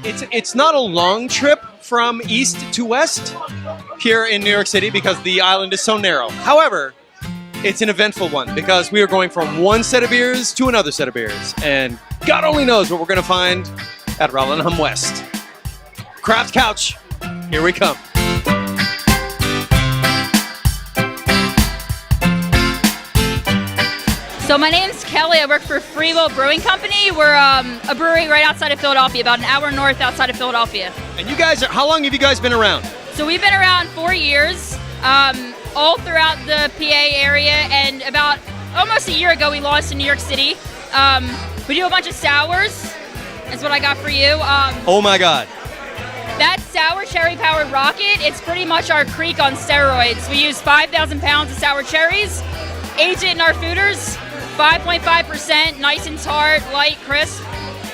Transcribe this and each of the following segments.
It's not a long trip from east to west here in New York City because the island is so narrow. However, it's an eventful one because we are going from one set of beers to another set of beers. And God only knows what we're going to find at Rattle West. Craft Couch, here we come. So my name's Kelly. I work for Free Will Brewing Company. We're a brewery right outside of Philadelphia, about an hour north outside of Philadelphia. And you guys, how long have you guys been around? So we've been around 4 years, all throughout the PA area, and about almost a year ago we launched in New York City. We do a bunch of sours, is what I got for you. Oh my God. That sour cherry powered rocket, it's pretty much our creek on steroids. We use 5,000 pounds of sour cherries, age it in our foeders, 5.5%, nice and tart, light, crisp.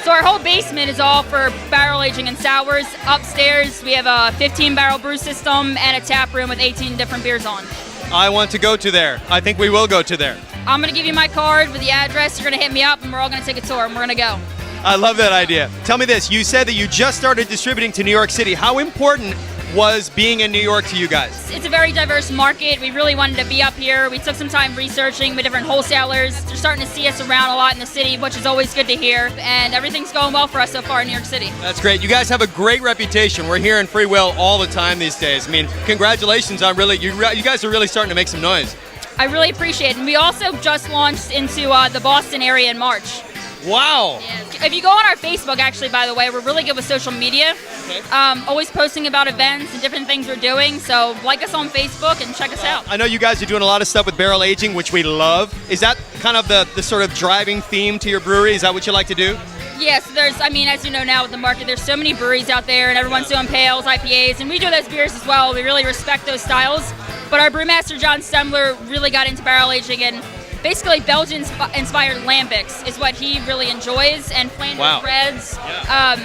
So our whole basement is all for barrel aging and sours. Upstairs, we have a 15-barrel brew system and a tap room with 18 different beers on. I want to go to there. I think we will go to there. I'm going to give you my card with the address. You're going to hit me up, and we're all going to take a tour, and we're going to go. I love that idea. Tell me this. You said that you just started distributing to New York City. How important was being in New York to you guys? It's a very diverse market. We really wanted to be up here. We took some time researching with different wholesalers. They're starting to see us around a lot in the city, which is always good to hear. And everything's going well for us so far in New York City. That's great. You guys have a great reputation. We're here in Free Will all the time these days. I mean, congratulations on you guys are really starting to make some noise. I really appreciate it. And we also just launched into the Boston area in March. Wow. Yeah. If you go on our Facebook, actually, by the way, we're really good with social media. Okay. Always posting about events and different things we're doing. So like us on Facebook and check us out. I know you guys are doing a lot of stuff with barrel aging, which we love. Is that kind of the sort of driving theme to your brewery? Is that what you like to do? Yes, as you know now with the market, there's so many breweries out there and everyone's doing pales, IPAs, and we do those beers as well. We really respect those styles. But our brewmaster, John Stemler, really got into barrel aging, and basically Belgian-inspired lambics is what he really enjoys, and Flanders Reds. Yeah.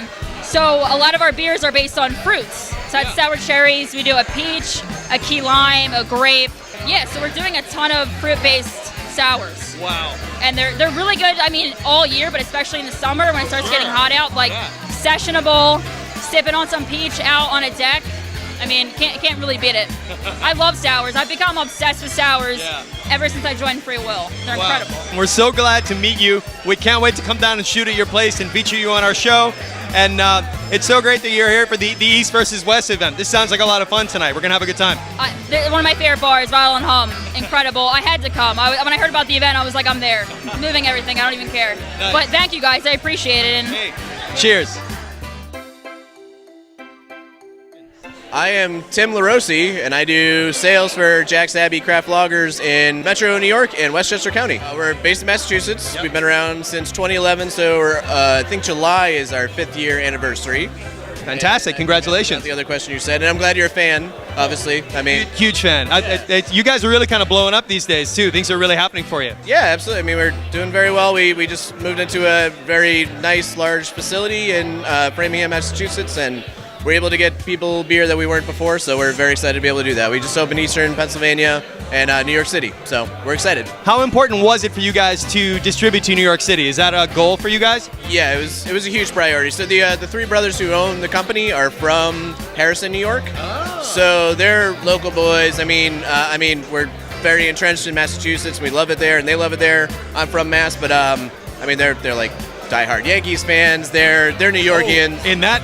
So a lot of our beers are based on fruits. So it's sour cherries, we do a peach, a key lime, a grape. Yeah, so we're doing a ton of fruit-based sours. Wow. And they're really good, all year, but especially in the summer when it starts getting hot out, sessionable, sipping on some peach out on a deck. Can't really beat it. I love sours. I've become obsessed with sours ever since I joined Free Will. They're incredible. We're so glad to meet you. We can't wait to come down and shoot at your place and feature you on our show. And it's so great that you're here for the East versus West event. This sounds like a lot of fun tonight. We're going to have a good time. One of my favorite bars, Rattle and Hum. Incredible. I had to come. When I heard about the event, I was like, I'm there. Moving everything. I don't even care. Nice. But thank you guys. I appreciate it. And cheers. I am Tim LaRossi, and I do sales for Jack's Abbey Craft Lagers in Metro New York and Westchester County. We're based in Massachusetts. Yep. We've been around since 2011, so I think July is our 5th year anniversary. Fantastic. Congratulations. That's the other question you said, and I'm glad you're a fan, obviously. Huge fan. You guys are really kind of blowing up these days, too. Things are really happening for you. Yeah, absolutely. We're doing very well. We just moved into a very nice, large facility in Framingham, Massachusetts, and we're able to get people beer that we weren't before, so we're very excited to be able to do that. We just opened Eastern Pennsylvania and New York City, so we're excited. How important was it for you guys to distribute to New York City? Is that a goal for you guys? Yeah, it was a huge priority. So the three brothers who own the company are from Harrison, New York. Oh. So they're local boys. We're very entrenched in Massachusetts. We love it there, and they love it there. I'm from Mass, but they're like diehard Yankees fans. They're New Yorkians. In that.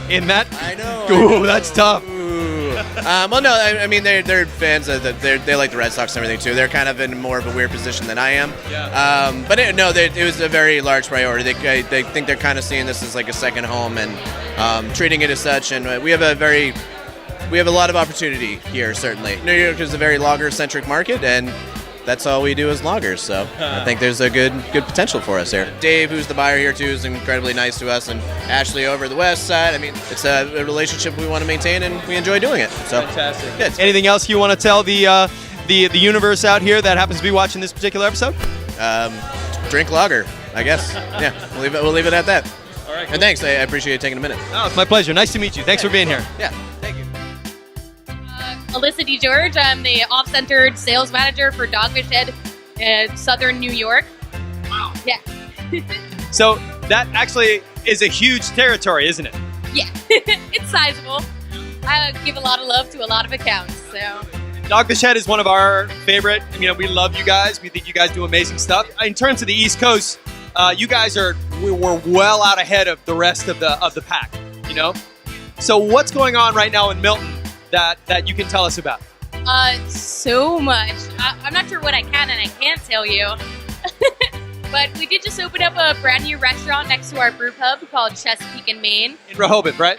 I know. Ooh, that's tough. They're fans of they like the Red Sox and everything too. They're kind of in more of a weird position than I am. Yeah. It was a very large priority. They think they're kind of seeing this as like a second home and treating it as such. And we have a lot of opportunity here. Certainly, New York is a very lager-centric market, and that's all we do is lagers, so I think there's a good potential for us here. Dave, who's the buyer here too, is incredibly nice to us, and Ashley over the west side. It's a relationship we want to maintain, and we enjoy doing it. So fantastic. Yeah, anything else you want to tell the universe out here that happens to be watching this particular episode? Drink lager, I guess. Yeah, we'll leave it at that. All right. Cool. And thanks. I appreciate you taking a minute. Oh, it's my pleasure. Nice to meet you. Thanks for being here. Yeah. Thank you. Alyssa DeGeorge. I'm the off-centered sales manager for Dogfish Head in Southern New York. Wow. Yeah. So that actually is a huge territory, isn't it? Yeah, it's sizable. I give a lot of love to a lot of accounts, so. Dogfish Head is one of our favorite. You know, we love you guys. We think you guys do amazing stuff. In terms of the East Coast, you guys we're well out ahead of the rest of the pack. You know, so what's going on right now in Milton that you can tell us about? So much. I'm not sure what I can and I can't tell you. But we did just open up a brand new restaurant next to our brew pub called Chesapeake and Maine. In Rehoboth, right?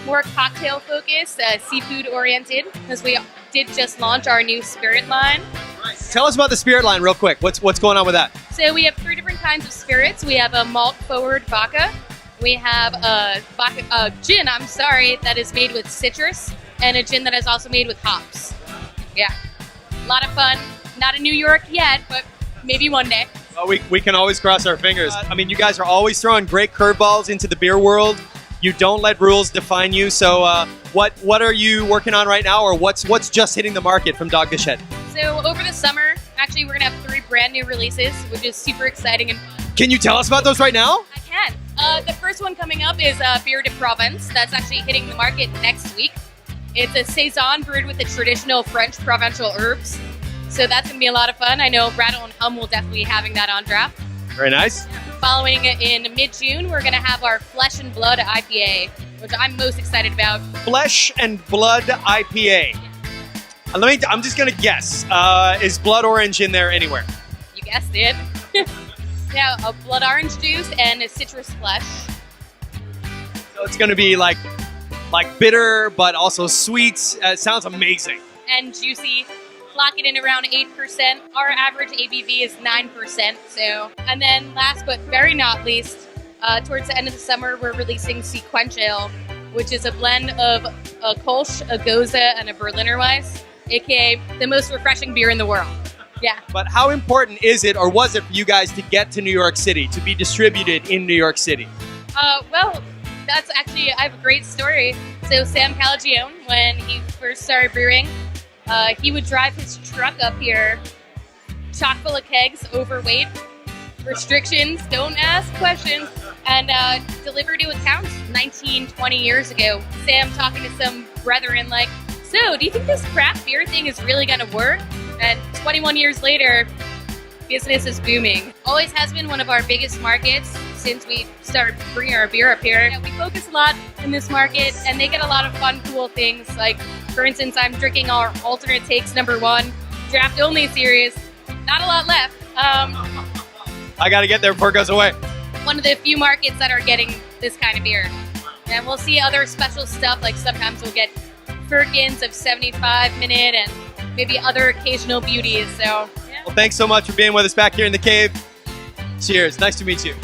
More cocktail focused, seafood oriented, because we did just launch our new spirit line. Tell us about the spirit line real quick. What's going on with that? So we have 3 different kinds of spirits. We have a malt forward vodka. We have a gin, that is made with citrus, and a gin that is also made with hops. Yeah, a lot of fun. Not in New York yet, but maybe one day. Well, we can always cross our fingers. I mean, you guys are always throwing great curveballs into the beer world. You don't let rules define you. So what are you working on right now, or what's just hitting the market from Dogfish Head? So over the summer, actually, we're going to have 3 brand new releases, which is super exciting and fun. Can you tell us about those right now? I can. The first one coming up is Beer de Provence. That's actually hitting the market next week. It's a Saison brewed with the traditional French Provençal herbs. So that's going to be a lot of fun. I know Rattle and Hum will definitely be having that on draft. Very nice. Following in mid-June, we're going to have our Flesh and Blood IPA, which I'm most excited about. Flesh and Blood IPA. I'm just going to guess. Is blood orange in there anywhere? You guessed it. Yeah, a blood orange juice and a citrus flesh. So it's going to be like bitter, but also sweet. It sounds amazing. And juicy. Clock it in around 8%. Our average ABV is 9%. So, and then last but very not least, towards the end of the summer, we're releasing Sequential, which is a blend of a Kolsch, a Gose, and a Berliner Weiss, aka the most refreshing beer in the world. Yeah. But how important is it, or was it for you guys to get to New York City, to be distributed in New York City? Well, that's actually, I have a great story. So Sam Calagione, when he first started brewing, he would drive his truck up here, chock full of kegs, overweight, restrictions, don't ask questions, and deliver to accounts 19, 20 years ago. Sam talking to some brethren like, so do you think this craft beer thing is really going to work? And 21 years later, business is booming. Always has been one of our biggest markets since we started bringing our beer up here. Yeah, we focus a lot in this market, and they get a lot of fun, cool things. Like, for instance, I'm drinking our Alternate Takes #1 draft only series. Not a lot left. I got to get there before it goes away. One of the few markets that are getting this kind of beer. And we'll see other special stuff, like sometimes we'll get Firkins of 75 minute and maybe other occasional beauties. So, yeah. Well, thanks so much for being with us back here in the cave. Cheers. Nice to meet you.